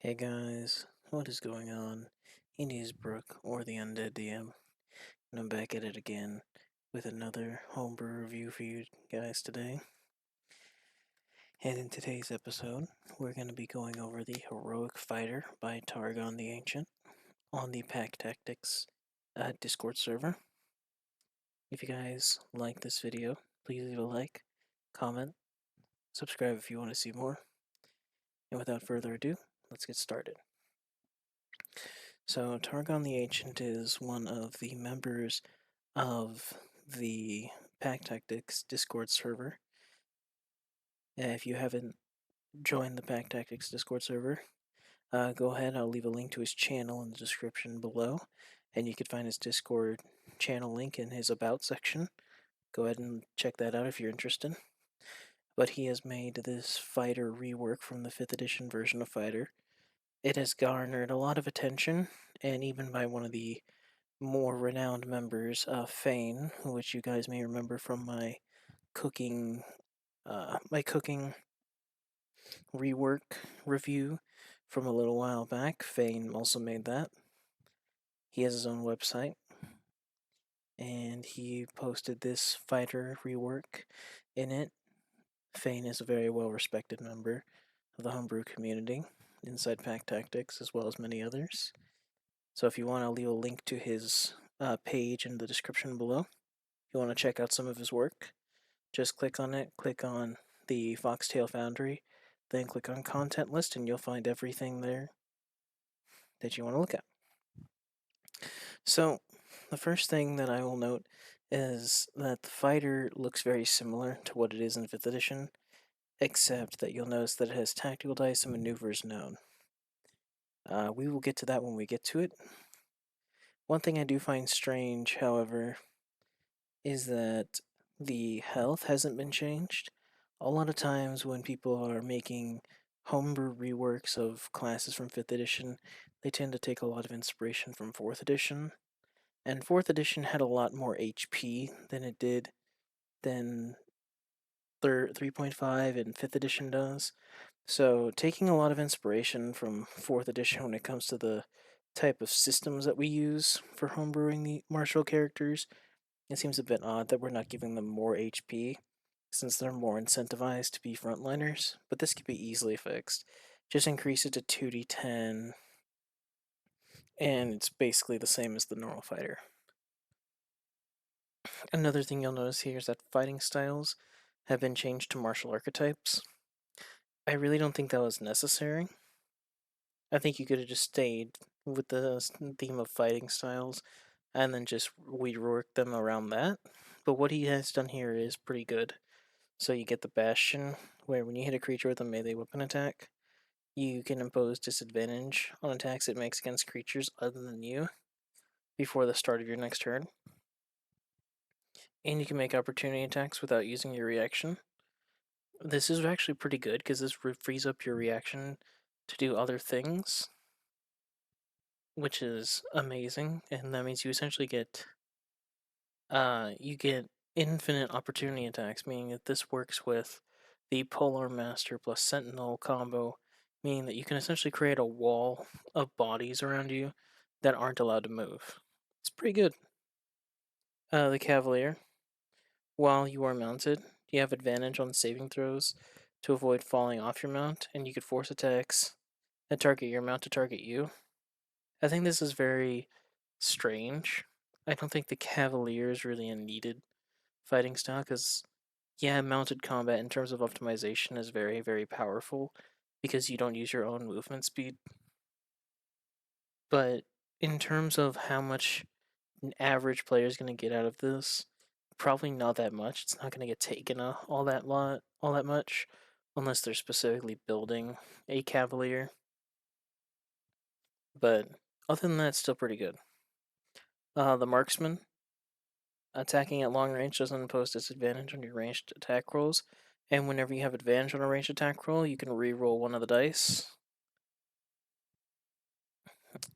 Hey guys, what is going on? It is Brooke, or the Undead DM, and I'm back at it again with another homebrew review for you guys today. And in today's episode, we're going to be going over the Heroic Fighter by Targon the Ancient on the Pact Tactics Discord server. If you guys like this video, please leave a like, comment, subscribe if you want to see more. And without further ado, let's get started. So, Targon the Ancient is one of the members of the Pact Tactics Discord server. If you haven't joined the Pact Tactics Discord server, go ahead. I'll leave a link to his channel in the description below, and you can find his Discord channel link in his About section. Go ahead and check that out if you're interested. But he has made this fighter rework from the 5th edition version of Fighter. It has garnered a lot of attention, and even by one of the more renowned members, Fane, which you guys may remember from my cooking rework review from a little while back. Fane also made that. He has his own website, and he posted this fighter rework in it. Fane is a very well respected member of the homebrew community inside Pact Tactics, as well as many others. So if you want, I'll leave a link to his page in the description below. If you want to check out some of his work, just click on it, click on the Foxtail Foundry, then click on Content List, and you'll find everything there that you want to look at. So, the first thing that I will note is that the fighter looks very similar to what it is in 5th edition, except that you'll notice that it has tactical dice and maneuvers known. We will get to that when we get to it. One thing I do find strange, however, is that the health hasn't been changed. A lot of times when people are making homebrew reworks of classes from 5th edition, they tend to take a lot of inspiration from 4th edition. And 4th edition had a lot more HP than it did than 3.5 and 5th edition does. So taking a lot of inspiration from 4th edition when it comes to the type of systems that we use for homebrewing the martial characters, it seems a bit odd that we're not giving them more HP, since they're more incentivized to be frontliners, but this could be easily fixed. Just increase it to 2d10, and it's basically the same as the normal fighter. Another thing you'll notice here is that fighting styles have been changed to martial archetypes. I really don't think that was necessary. I think you could have just stayed with the theme of fighting styles and then just rework them around that. But what he has done here is pretty good. So you get the Bastion, where when you hit a creature with a melee weapon attack, you can impose disadvantage on attacks it makes against creatures other than you before the start of your next turn. And you can make opportunity attacks without using your reaction. This is actually pretty good because this frees up your reaction to do other things, which is amazing. And that means you essentially get infinite opportunity attacks, meaning that this works with the Polar Master plus Sentinel combo, meaning that you can essentially create a wall of bodies around you that aren't allowed to move. It's pretty good. The Cavalier, while you are mounted, you have advantage on saving throws to avoid falling off your mount, and you could force attacks that target your mount to target you. I think this is very strange. I don't think the Cavalier is really a needed fighting style because, yeah, mounted combat in terms of optimization is very, very powerful because you don't use your own movement speed. But in terms of how much an average player is going to get out of this, probably not that much. It's not going to get taken all that much, unless they're specifically building a Cavalier. But other than that, it's still pretty good. The Marksman, attacking at long range doesn't impose disadvantage on your ranged attack rolls, and whenever you have advantage on a ranged attack roll, you can re-roll one of the dice.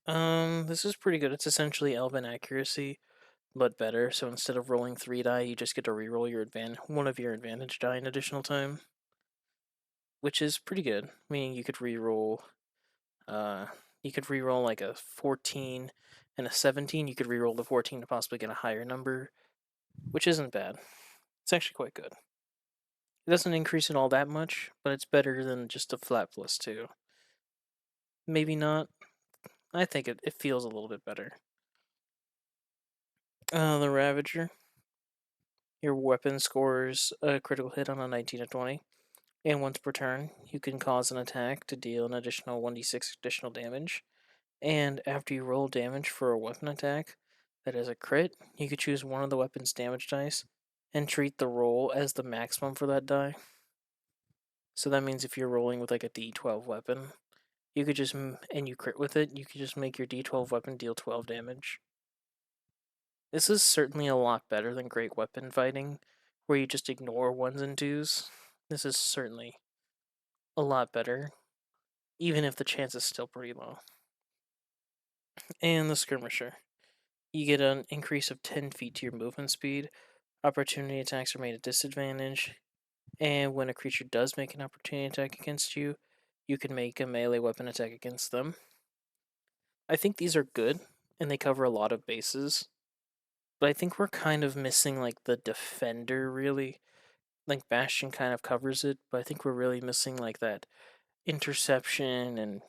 This is pretty good. It's essentially Elven accuracy, but better. So instead of rolling 3 die, you just get to re-roll your one of your advantage die an additional time, which is pretty good. Meaning you could re-roll Uh, you could reroll like a 14 and a 17. You could reroll the 14 to possibly get a higher number, which isn't bad. It's actually quite good. It doesn't increase it all that much, but it's better than just a flat +2. Maybe not. I think it feels a little bit better. The Ravager. Your weapon scores a critical hit on a 19 to 20. And once per turn, you can cause an attack to deal an additional 1d6 additional damage. And after you roll damage for a weapon attack that is a crit, you could choose one of the weapon's damage dice and treat the roll as the maximum for that die. So that means if you're rolling with like a d12 weapon, you could just, and you crit with it, you could just make your d12 weapon deal 12 damage. This is certainly a lot better than great weapon fighting, where you just ignore ones and twos. This is certainly a lot better, even if the chance is still pretty low. And the Skirmisher. You get an increase of 10 feet to your movement speed. Opportunity attacks are made at disadvantage. And when a creature does make an opportunity attack against you, you can make a melee weapon attack against them. I think these are good, and they cover a lot of bases. But I think we're kind of missing like the defender, really. Like Bastion kind of covers it, but I think we're really missing like that interception and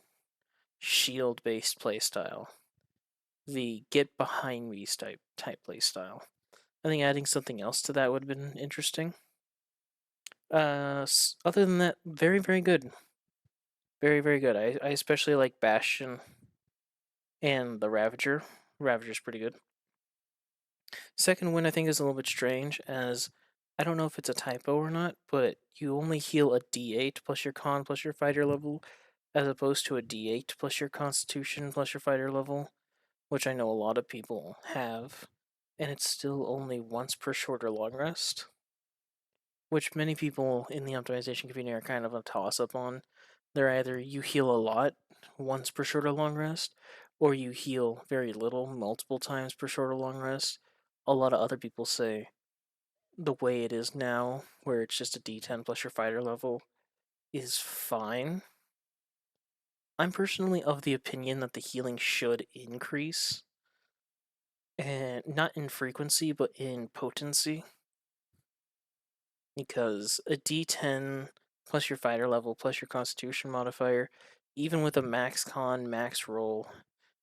shield based playstyle. The get behind me type playstyle. I think adding something else to that would have been interesting. Other than that, very, very good. Very, very good. I especially like Bastion and the Ravager. Ravager's pretty good. Second win, I think, is a little bit strange, as I don't know if it's a typo or not, but you only heal a d8 plus your con plus your fighter level, as opposed to a d8 plus your constitution plus your fighter level, which I know a lot of people have, and it's still only once per short or long rest, which many people in the optimization community are kind of a toss up on. They're either you heal a lot once per short or long rest, or you heal very little multiple times per short or long rest. A lot of other people say the way it is now, where it's just a d10 plus your fighter level, is fine. I'm personally of the opinion that the healing should increase, and not in frequency, but in potency. Because a d10 plus your fighter level plus your constitution modifier, even with a max con, max roll,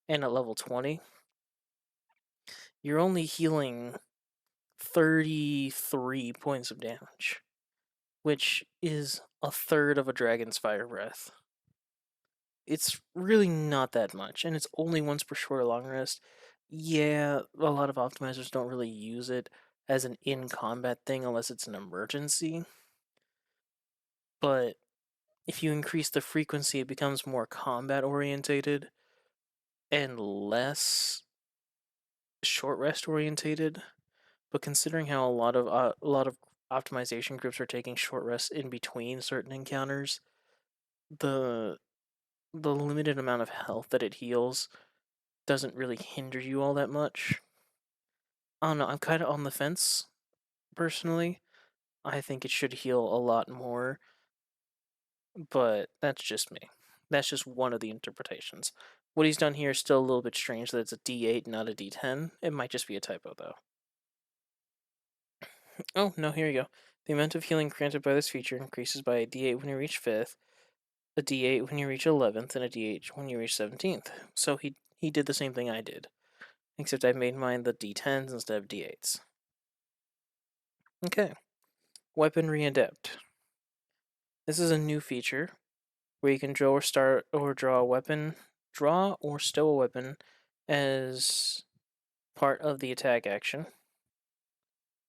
and at level 20, you're only healing 33 points of damage, which is a third of a dragon's fire breath. It's really not that much, and it's only once per short or long rest. Yeah, a lot of optimizers don't really use it as an in-combat thing unless it's an emergency, but if you increase the frequency, it becomes more combat orientated and less short rest orientated. But considering how a lot of optimization groups are taking short rests in between certain encounters, the the limited amount of health that it heals doesn't really hinder you all that much. I don't know, I'm kind of on the fence personally. I think it should heal a lot more, but that's just me. That's just one of the interpretations. What he's done here is still a little bit strange that it's a D8, not a D10. It might just be a typo, though. Oh, no, here you go. The amount of healing granted by this feature increases by a D8 when you reach 5th, a D8 when you reach 11th, and a D8 when you reach 17th. So he did the same thing I did, except I made mine the D10s instead of D8s. Okay. Weaponry Adept. This is a new feature where you can draw a weapon, draw or stow a weapon as part of the attack action.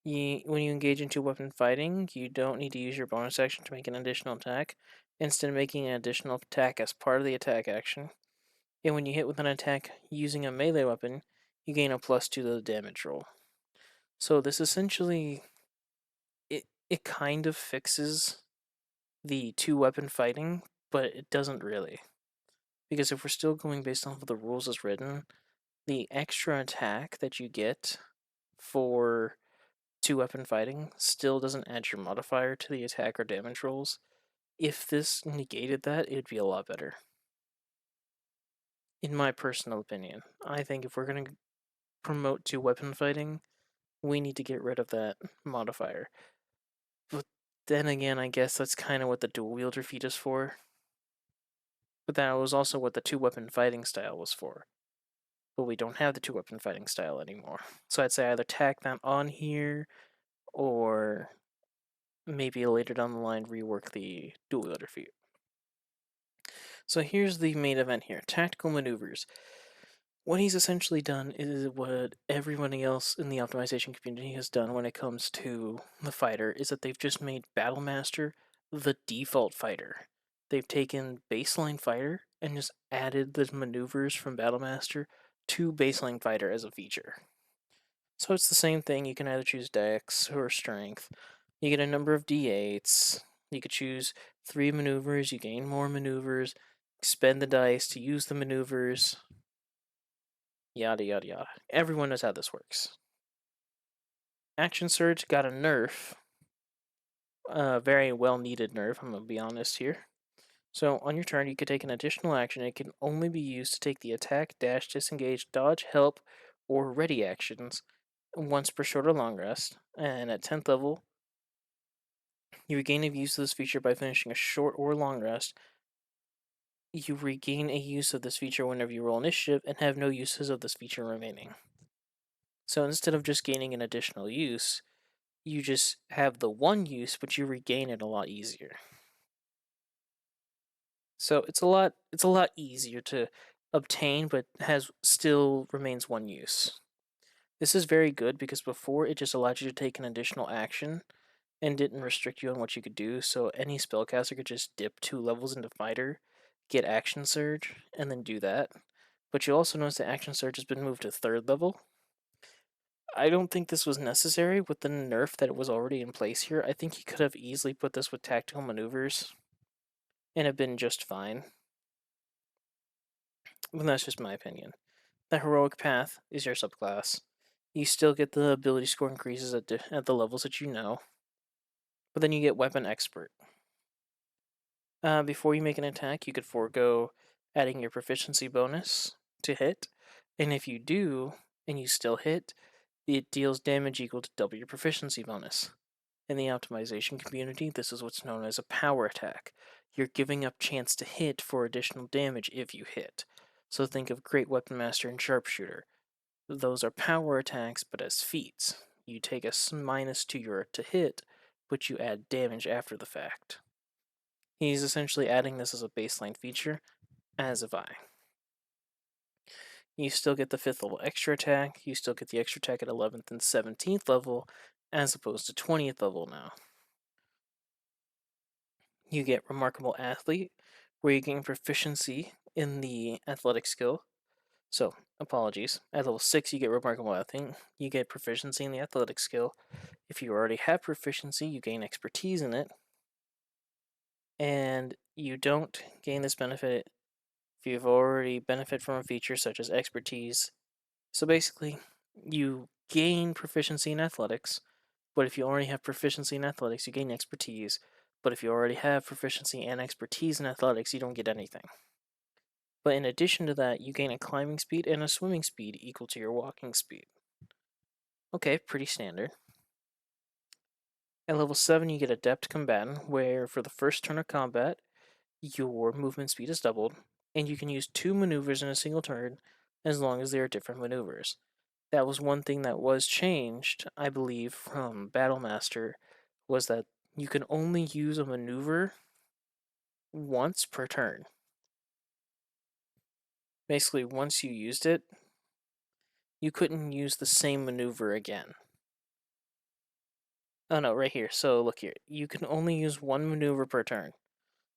When you engage into weapon fighting, you don't need to use your bonus action to make an additional attack, instead of making an additional attack as part of the attack action. And when you hit with an attack using a melee weapon, you gain a +2 to the damage roll. So this essentially, it kind of fixes the two weapon fighting, but it doesn't really. Because if we're still going based off of the rules as written, the extra attack that you get for two weapon fighting still doesn't add your modifier to the attack or damage rolls. If this negated that, it'd be a lot better. in my personal opinion. I think if we're going to promote to weapon fighting, we need to get rid of that modifier. But then again, I guess that's kind of what the dual wielder feat is for. But that was also what the two weapon fighting style was for. But we don't have the two weapon fighting style anymore. So I'd say either tack that on here or maybe later down the line rework the dual wielder feat. So here's the main event here, tactical maneuvers. What he's essentially done is what everybody else in the optimization community has done when it comes to the fighter, is that they've just made Battlemaster the default fighter. They've taken baseline fighter and just added the maneuvers from Battlemaster to baseline fighter as a feature. So it's the same thing, you can either choose Dex or Strength. You get a number of D8s. You could choose 3 maneuvers, you gain more maneuvers, spend the dice to use the maneuvers, yada yada yada. Everyone knows how this works. Action Surge got a nerf. A very well needed nerf, I'm going to be honest here. So on your turn, you could take an additional action. It can only be used to take the attack, dash, disengage, dodge, help, or ready actions once per short or long rest. And at 10th level, you regain a use of this feature by finishing a short or long rest. You regain a use of this feature whenever you roll initiative and have no uses of this feature remaining. So instead of just gaining an additional use, you just have the one use, but you regain it a lot easier. So it's a lot easier to obtain, but still remains one use. This is very good because before it just allowed you to take an additional action and didn't restrict you on what you could do, so any spellcaster could just dip 2 levels into fighter, get action surge, and then do that. But you also notice that action surge has been moved to 3rd level. I don't think this was necessary with the nerf that was already in place here. I think he could have easily put this with tactical maneuvers and have been just fine. But that's just my opinion. The heroic path is your subclass. You still get the ability score increases at the levels that you know, but then you get weapon expert. Before you make an attack, you could forego adding your proficiency bonus to hit, and if you do, and you still hit, it deals damage equal to double your proficiency bonus. In the optimization community, this is what's known as a power attack. You're giving up chance to hit for additional damage if you hit. So think of Great Weapon Master and Sharpshooter. Those are power attacks, but as feats. You take a minus to your to hit, but you add damage after the fact. He's essentially adding this as a baseline feature, as have I. You still get the 5th level extra attack, you still get the extra attack at 11th and 17th level, as opposed to 20th level now. You get Remarkable Athlete, where you gain proficiency in the athletic skill. So, apologies. At level 6, you get Remarkable Athlete. You get proficiency in the athletic skill. If you already have proficiency, you gain expertise in it. And you don't gain this benefit if you've already benefit from a feature such as expertise. So basically, you gain proficiency in athletics, but if you already have proficiency in athletics, you gain expertise. But if you already have proficiency and expertise in athletics, you don't get anything. But in addition to that, you gain a climbing speed and a swimming speed equal to your walking speed. Okay, pretty standard. At level 7, you get Adept Combatant, where for the first turn of combat, your movement speed is doubled, and you can use 2 maneuvers in a single turn as long as they are different maneuvers. That was one thing that was changed, I believe, from Battlemaster, was that you can only use a maneuver once per turn. Basically, once you used it, you couldn't use the same maneuver again. Oh no, right here. So look here. You can only use one maneuver per turn.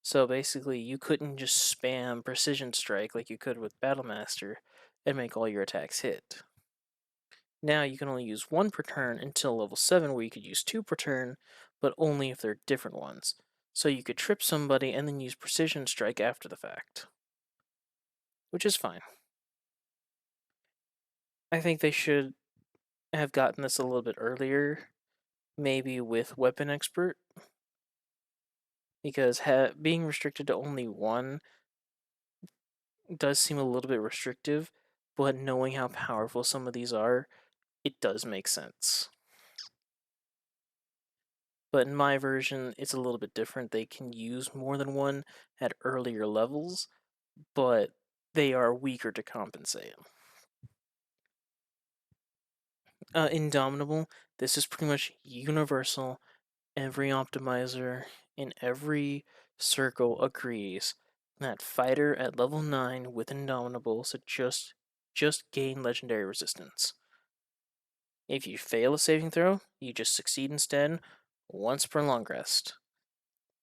So basically, you couldn't just spam Precision Strike like you could with Battlemaster and make all your attacks hit. Now you can only use one per turn until level 7, where you could use 2 per turn, but only if they're different ones. So you could trip somebody and then use Precision Strike after the fact, which is fine. I think they should have gotten this a little bit earlier, maybe with Weapon Expert, because being restricted to only one does seem a little bit restrictive, but knowing how powerful some of these are, it does make sense. But in my version, it's a little bit different. They can use more than one at earlier levels, but they are weaker to compensate. Indomitable, this is pretty much universal. Every optimizer in every circle agrees that fighter at level 9 with Indomitable should just gain legendary resistance. If you fail a saving throw, you just succeed instead once per long rest.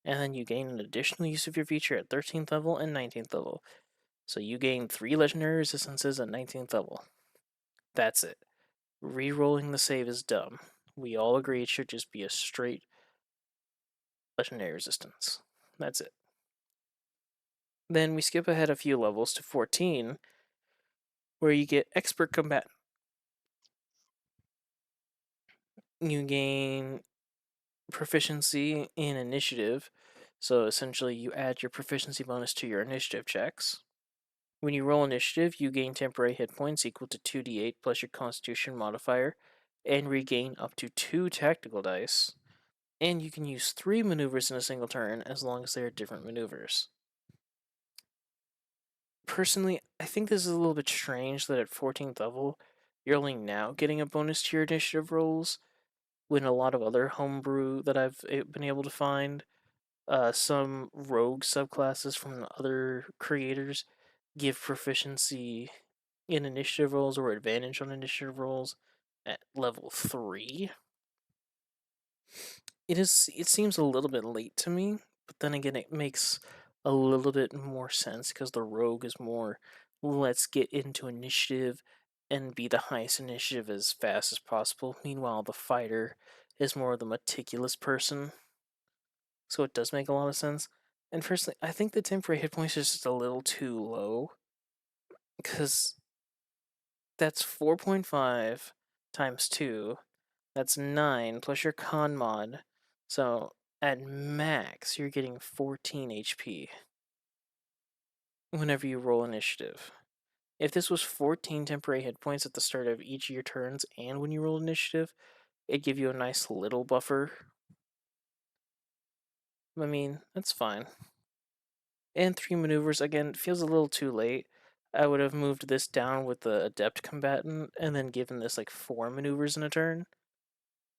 And then you gain an additional use of your feature at 13th level and 19th level. So you gain 3 legendary resistances at 19th level. That's it. Rerolling the save is dumb. We all agree it should just be a straight legendary resistance. That's it. Then we skip ahead a few levels to 14, where you get Expert Combatant. You gain proficiency in initiative, so essentially you add your proficiency bonus to your initiative checks. When you roll initiative, you gain temporary hit points equal to 2d8 plus your constitution modifier, and regain up to 2 tactical dice. And you can use 3 maneuvers in a single turn as long as they are different maneuvers. Personally, I think this is a little bit strange that at 14th level, you're only now getting a bonus to your initiative rolls, when a lot of other homebrew that I've been able to find, some rogue subclasses from other creators give proficiency in initiative rolls or advantage on initiative rolls at level 3. It seems a little bit late to me, but then again it makes a little bit more sense because the rogue is more let's get into initiative and be the highest initiative as fast as possible. Meanwhile, the fighter is more the meticulous person, so it does make a lot of sense. And personally, I think the temporary hit points is just a little too low because that's 4.5 times 2. That's 9 plus your con mod. So at max, you're getting 14 HP whenever you roll initiative. If this was 14 temporary hit points at the start of each of your turns and when you roll initiative, it'd give you a nice little buffer. I mean, that's fine. And 3 maneuvers, again, feels a little too late. I would have moved this down with the Adept Combatant and then given this like 4 maneuvers in a turn.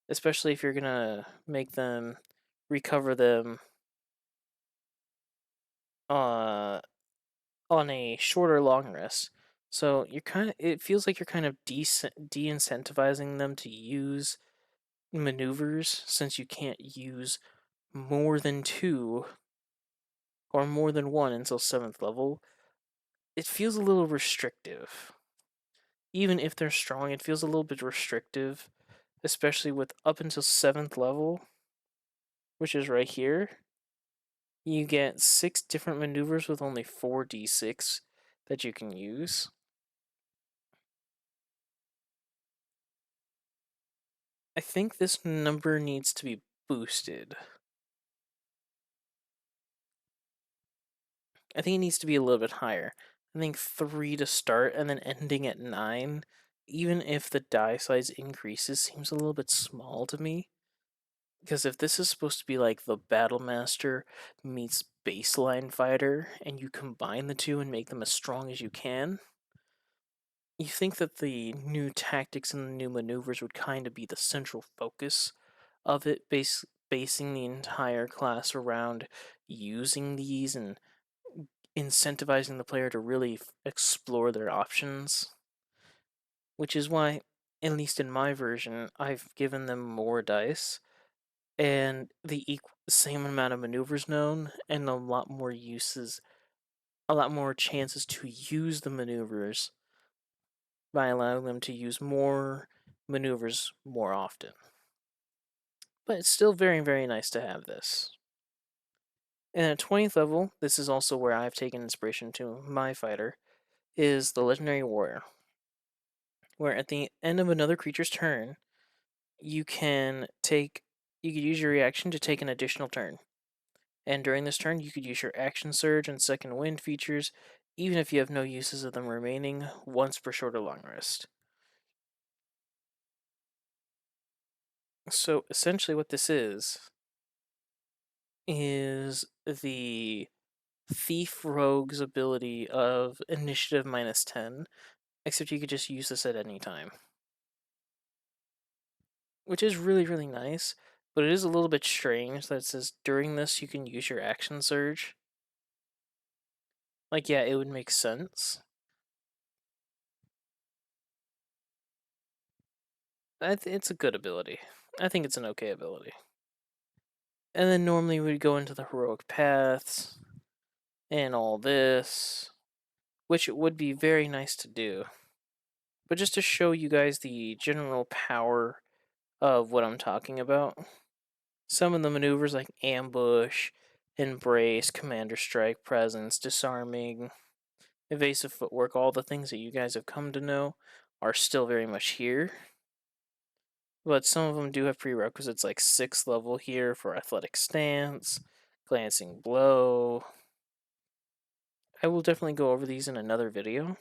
Especially if you're gonna make them recover them uh, on a shorter long rest. So it feels like you're kind of de-incentivizing them to use maneuvers since you can't use more than 2 or more than 1 until 7th level. It feels a little restrictive. Even if they're strong, it feels a little bit restrictive, especially with up until 7th level, which is right here. You get 6 different maneuvers with only 4d6 that you can use. I think this number needs to be boosted. I think it needs to be a little bit higher. I think 3 to start and then ending at 9, even if the die size increases, seems a little bit small to me. Because if this is supposed to be like the Battle Master meets Baseline Fighter, and you combine the two and make them as strong as you can, you think that the new tactics and the new maneuvers would kind of be the central focus of it, basing the entire class around using these and incentivizing the player to really explore their options. Which is why, at least in my version, I've given them more dice and the same amount of maneuvers known, and a lot more uses, a lot more chances to use the maneuvers by allowing them to use more maneuvers more often. But it's still very, very nice to have this. And at 20th level, this is also where I've taken inspiration to my fighter, is the Legendary Warrior, where at the end of another creature's turn, you can use your reaction to take an additional turn. And during this turn, you could use your Action Surge and Second Wind features even if you have no uses of them remaining, once per short or long rest. So essentially what this is the Thief Rogue's ability of initiative -10, except you could just use this at any time. Which is really, really nice, but it is a little bit strange that it says during this you can use your action surge. Like, yeah, it would make sense. It's a good ability. I think it's an okay ability. And then normally we'd go into the heroic paths and all this, which would be very nice to do. But just to show you guys the general power of what I'm talking about, some of the maneuvers like ambush, embrace, commander strike, presence, disarming, evasive footwork, all the things that you guys have come to know are still very much here. But some of them do have prerequisites like 6th level here for athletic stance, glancing blow. I will definitely go over these in another video.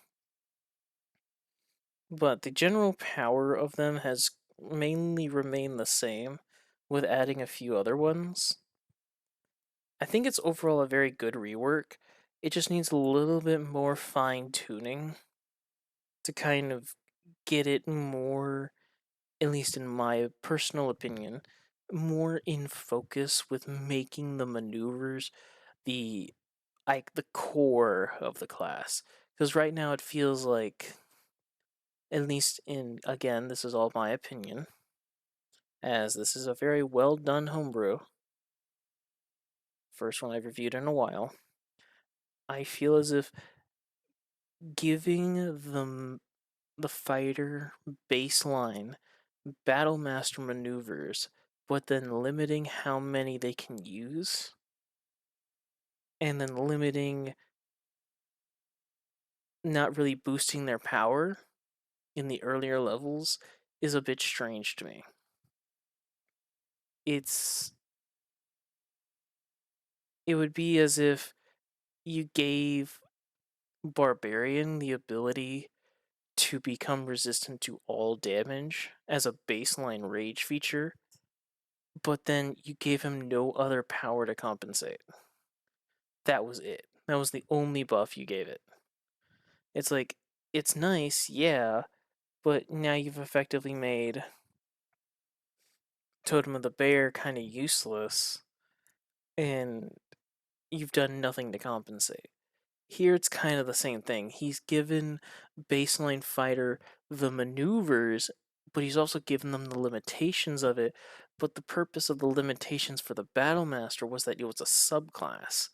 But the general power of them has mainly remained the same, with adding a few other ones. I think it's overall a very good rework. It just needs a little bit more fine tuning to kind of get it more, at least in my personal opinion, more in focus with making the maneuvers the the core of the class. Because right now it feels like, at least in, again, this is all my opinion, as this is a very well done homebrew, first one I've reviewed in a while. I feel as if giving the fighter baseline Battlemaster maneuvers, but then limiting how many they can use, and then limiting, not really boosting their power in the earlier levels, is a bit strange to me. It would be as if you gave Barbarian the ability to become resistant to all damage as a baseline rage feature, but then you gave him no other power to compensate. That was it. That was the only buff you gave it. It's like, it's nice, yeah, but now you've effectively made Totem of the Bear kind of useless, and you've done nothing to compensate. Here it's kind of the same thing. He's given baseline fighter the maneuvers, but he's also given them the limitations of it. But the purpose of the limitations for the Battlemaster was that it was a subclass.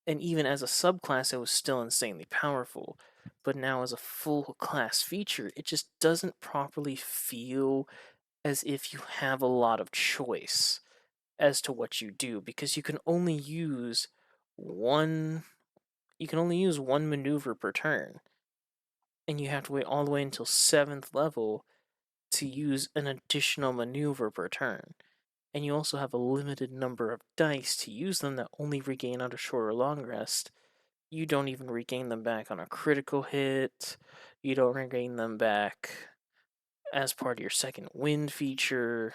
And even as a subclass, it was still insanely powerful. But now as a full class feature, it just doesn't properly feel as if you have a lot of choice as to what you do, because you can only use one maneuver per turn, and you have to wait all the way until 7th level to use an additional maneuver per turn. And you also have a limited number of dice to use them that only regain on a short or long rest. You don't even regain them back on a critical hit. You don't regain them back as part of your second wind feature.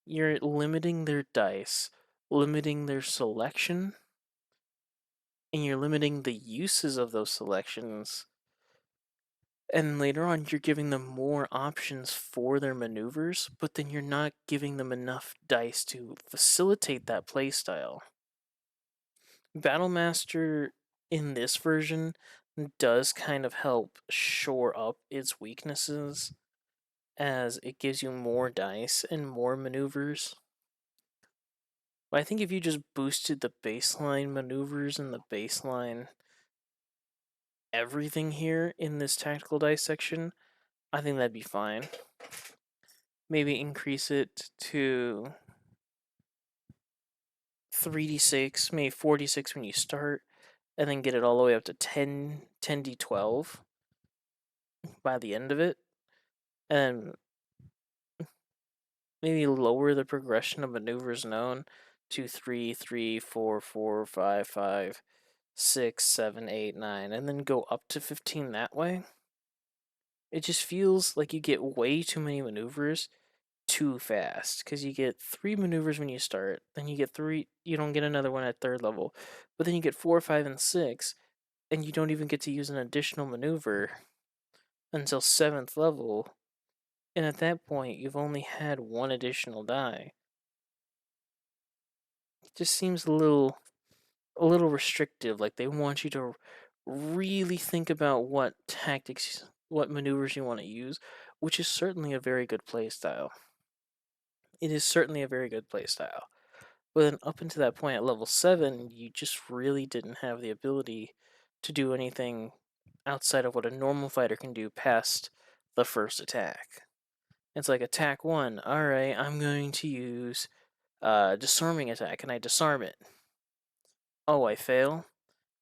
You're limiting their dice, limiting their selection, and you're limiting the uses of those selections. And later on, you're giving them more options for their maneuvers, but then you're not giving them enough dice to facilitate that playstyle. Battlemaster in this version does kind of help shore up its weaknesses, as it gives you more dice and more maneuvers. But I think if you just boosted the baseline maneuvers and the baseline everything here in this tactical dice section, I think that'd be fine. Maybe increase it to 3d6, maybe 4d6 when you start, and then get it all the way up to 10d12 by the end of it, and maybe lower the progression of maneuvers known to 3, 3, 4, 4, 5, 5, 6, 7, 8, 9, and then go up to 15 that way. It just feels like you get way too many maneuvers too fast because you get 3 maneuvers when you start, then you get 3, you don't get another one at 3rd level, but then you get 4, 5, and 6, and you don't even get to use an additional maneuver until 7th level, and at that point you've only had one additional die. It just seems a little restrictive, like they want you to really think about what tactics, what maneuvers you want to use, which is certainly a very good playstyle. It is certainly a very good playstyle. But then up until that point at level 7, you just really didn't have the ability to do anything outside of what a normal fighter can do past the first attack. It's like attack 1, alright, I'm going to use disarming attack, and I disarm it. Oh, I fail?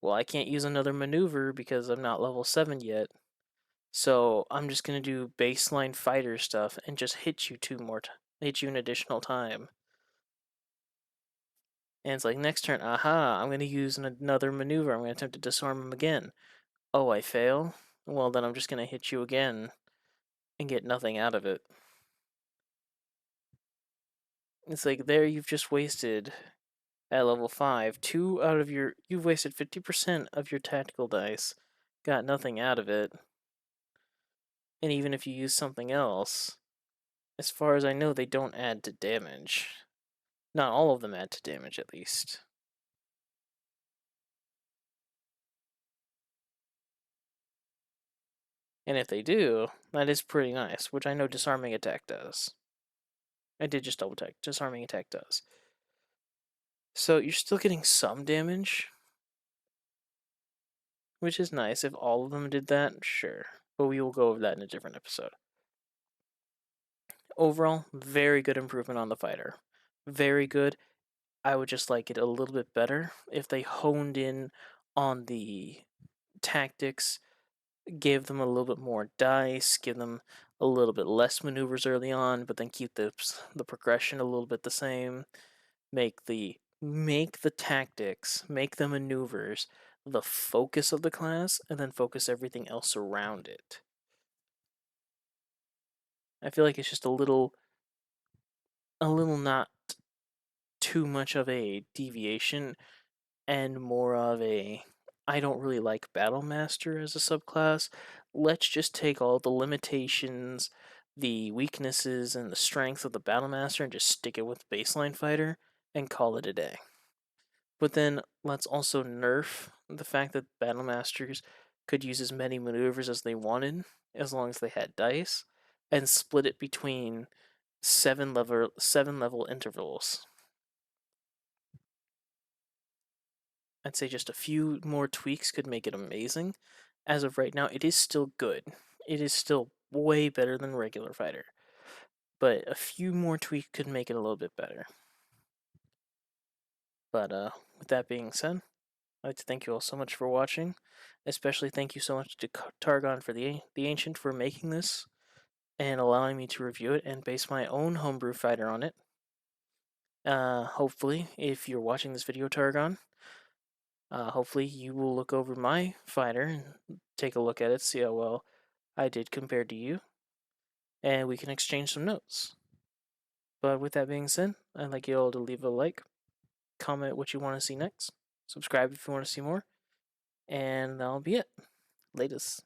Well, I can't use another maneuver because I'm not level 7 yet. So I'm just gonna do baseline fighter stuff and just hit you hit you an additional time. And it's like next turn, aha, I'm gonna use another maneuver. I'm gonna attempt to disarm him again. Oh, I fail? Well, then I'm just gonna hit you again and get nothing out of it. It's like there you've just wasted at level 5, you've wasted 50% of your tactical dice, got nothing out of it. And even if you use something else, as far as I know, they don't add to damage. Not all of them add to damage, at least. And if they do, that is pretty nice, which I know disarming attack does. I did just double check. Disarming attack does. So you're still getting some damage, which is nice. If all of them did that, sure. But we will go over that in a different episode. Overall, very good improvement on the fighter. Very good. I would just like it a little bit better if they honed in on the tactics, gave them a little bit more dice, give them a little bit less maneuvers early on, but then keep the progression a little bit the same. Make the tactics, make the maneuvers the focus of the class, and then focus everything else around it. I feel like it's just a little not too much of a deviation and more of a I don't really like Battle Master as a subclass. Let's just take all the limitations, the weaknesses, and the strength of the Battle Master and just stick it with Baseline Fighter and call it a day. But then let's also nerf the fact that Battle Masters could use as many maneuvers as they wanted, as long as they had dice, and split it between 7 level intervals. I'd say just a few more tweaks could make it amazing. As of right now, it is still good. It is still way better than regular fighter. But a few more tweaks could make it a little bit better. But with that being said, I'd like to thank you all so much for watching. Especially thank you so much to Targon for the Ancient for making this and allowing me to review it and base my own homebrew fighter on it. Hopefully, if you're watching this video, Targon, hopefully you will look over my fighter and take a look at it, see how well I did compared to you, and we can exchange some notes. But with that being said, I'd like you all to leave a like, comment what you want to see next, subscribe if you want to see more, and that'll be it. Latest.